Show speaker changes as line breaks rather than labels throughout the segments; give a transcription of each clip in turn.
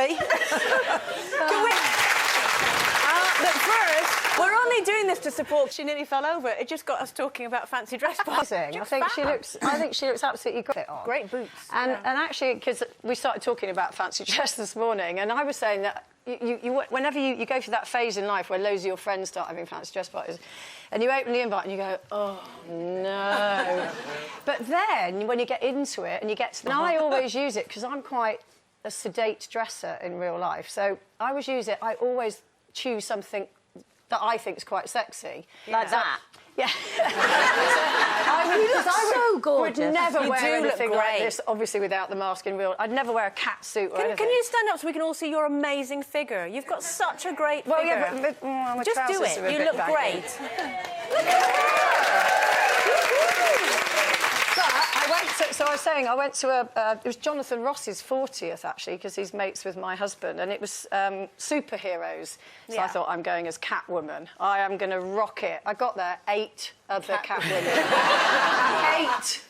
see.
Can we... But first, we're only doing this to support. She nearly fell over. It just got us talking about fancy dress parties.
I think she looks absolutely great on.
Great boots.
And actually, because we started talking about fancy dress this morning, and I was saying that whenever you go through that phase in life where loads of your friends start having fancy dress parties, and you open the invite and you go, oh no. But then when you get into it and you get to, and I always use it because I'm quite a sedate dresser in real life, so I always use it. I always choose something that I think is quite sexy.
Like that?
Yeah.
You look so gorgeous.
Would never
You
wear
do look
anything like
great.
this, obviously without the mask in real. I'd never wear a cat suit or anything.
Can you stand up so we can all see your amazing figure? You've got such a great figure.
Well, yeah, but my
just do
trousers are a
it. You
bit
look
baggy.
great.
Look at So I was saying, I went to it was Jonathan Ross's 40th, actually, because he's mates with my husband, and it was superheroes. So I thought, I'm going as Catwoman. I am going to rock it. I got there, 8 other Catwomen. 8!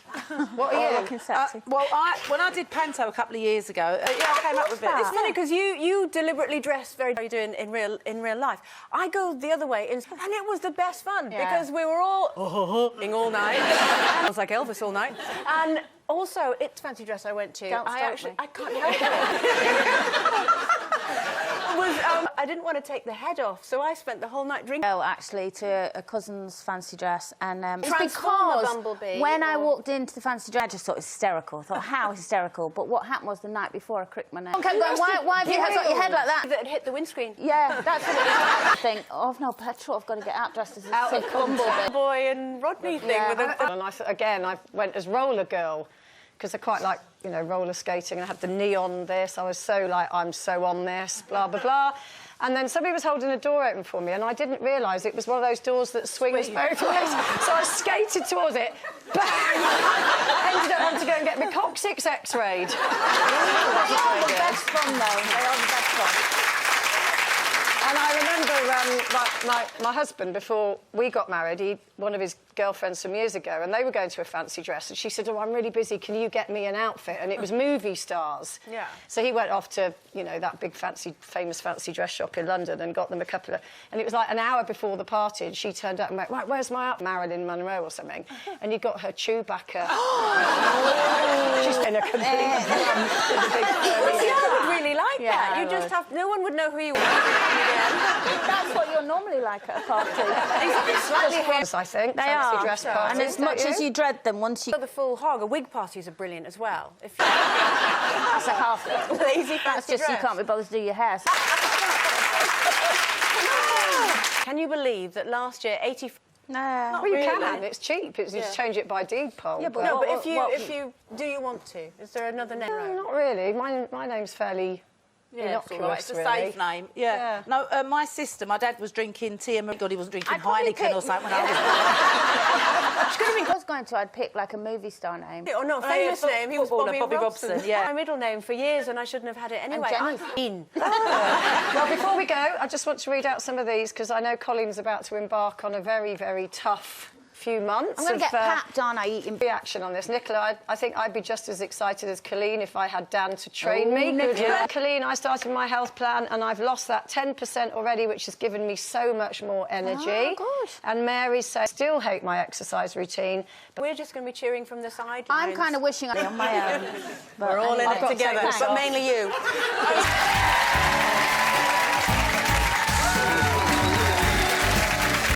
What are you?
Looking sexy.
Well, when I did Panto a couple of years ago, I came up with it.
It's funny because you deliberately dress very you do in real life. I go the other way, and it was the best fun because we were all all night. I was like Elvis all night. And also, it's fancy dress I went to. I can't help it. I didn't want to take the head off, so I spent the whole night drinking.
Well, actually, to a cousin's fancy dress, and it's
Transformer
because
Bumblebee,
when I walked into the fancy dress, I just thought it was hysterical. I thought, how hysterical? But what happened was the night before I cricked my neck. I kept going, why have you got your head like that?
That had hit the windscreen.
Yeah, that's what I think. Oh, I've no petrol. I've got to get out dressed as a sick bumblebee.
Boy and Rodney thing with a...
And I went as roller girl, because I quite like, you know, roller skating, and I had the neon this. I was so like, I'm so on this, blah, blah, blah. And then somebody was holding a door open for me, and I didn't realise it was one of those doors that swings both ways. So I skated towards it, bang! Ended up having to go and get my coccyx x-rayed.
They are the best fun, though. They are the best fun.
And I remember my husband, before we got married, one of his girlfriends from years ago, and they were going to a fancy dress, and she said, oh, I'm really busy, can you get me an outfit? And it was movie stars.
Yeah.
So he went off to, you know, that big famous fancy dress shop in London and got them a couple of... And it was like an hour before the party, and she turned up and went, right, where's my outfit? Marilyn Monroe or something. And you got her Chewbacca. She's in a complete...
I would really like that. You just have... No one would know who you were.
That's what you're normally like at a party.
Slightly hairs, I think.
They
fancy
are.
dress parties,
And as much as you dread them, once you...
The full hog. A wig parties are brilliant as well. If
That's a half...
lazy fancy
That's just
dress.
you can't be bothered to do your hair.
Can you believe that last year, 80...
No.
Well, you can. It's cheap. It's just change it by deed poll.
Yeah, but
No, but if you... Do you want to? Is there another name?
No, not really. My name's fairly... innocuous,
Right, it's a
really.
safe name. Yeah. No, my sister, my dad was drinking tea, and God, he wasn't drinking Heineken or something when I was...
If I was going to, I'd pick, like, a movie star name.
Oh, no, famous name. He was
footballer,
Bobby Robson.
Robson, yeah.
My middle name for years, and I shouldn't have had it anyway.
Well, before we go, I just want to read out some of these, because I know Colin's about to embark on a very, very tough few months.
I'm going to get papped, aren't I, eating...
Reaction on this. Nicola, I think I'd be just as excited as Colleen if I had Dan to train me. Nicola. Colleen, I started my health plan and I've lost that 10% already, which has given me so much more energy.
Oh, good.
And Mary says, still hate my exercise routine.
But we're just going to be cheering from the sidelines.
I'm kind of wishing I'd be on my own.
We're all in it together, but mainly you.